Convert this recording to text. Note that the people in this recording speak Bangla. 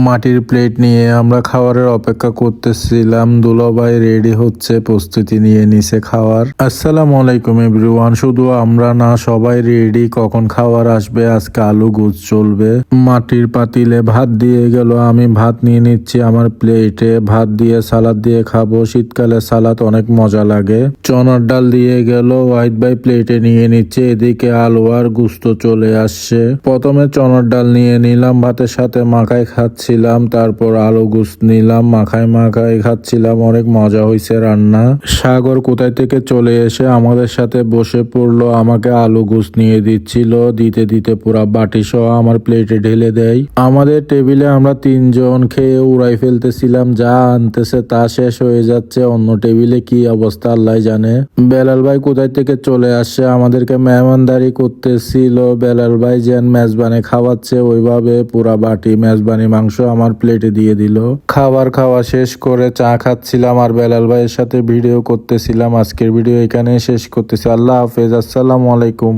মাটির প্লেট নিয়ে আমরা খাবারের অপেক্ষা করতেছিলাম। দুলাভাই রেডি হচ্ছে, প্রস্তুতি নিয়ে নিছে খাওয়ার। আসসালামু আলাইকুম এভরিওয়ান। শুধু আমরা না, সবাই রেডি, কখন খাবার আসবে। আজকে আলু গুজ চলবে। মাটির পাতিলে ভাত দিয়ে গেল, আমি ভাত নিয়ে নিচ্ছি আমার প্লেটে। ভাত দিয়ে সালাদ দিয়ে খাবো, শীতকালে সালাদ অনেক মজা লাগে। চনার ডাল দিয়ে গেল, ওয়াহিদ ভাই প্লেটে নিয়ে নিচ্ছে। এদিকে আলু আর গুস্ত চলে আসছে। প্রথমে চনার ডাল নিয়ে নিলাম, ভাতের সাথে মাখায় খাচ্ছিলাম। তারপর আলু গুস্ত নিলাম, মাখায় মাখায় খাচ্ছিলাম। অনেক মজা হয়েছে রান্না। সাগর কোথায় থেকে চলে এসে আমাদের সাথে বসে পড়লো, আমাকে আলু গুস্ত নিয়ে দিচ্ছিল। দিতে দিতে পুরা বাটি সহ আমার প্লেটে ঢেলে দেয়। আমাদের টেবিলে আমরা তিনজন খেয়ে উড়াই ফেলতেছিলাম। যা আনতেছে তা শেষ হয়ে যাচ্ছে। অন্য টেবিলে কি অবস্থা আল্লাহ জানে। বেলাল ভাই কোথায় থেকে চলে আসছে, আমাদেরকে মেহমানদারি করতেছিল। বেলাল ভাই যেন মেজবানি খাওয়াচ্ছে, ওইভাবে পুরা বাটি মেজবানি মাংস আমার প্লেটে দিয়ে দিল। খাবার খাওয়া শেষ করে চা খাচ্ছিলাম আর বেলাল ভাইয়ের সাথে ভিডিও করতেছিলাম। আজকের ভিডিও এখানে শেষ করতেছি। আল্লাহ হাফেজ, আসসালামু আলাইকুম।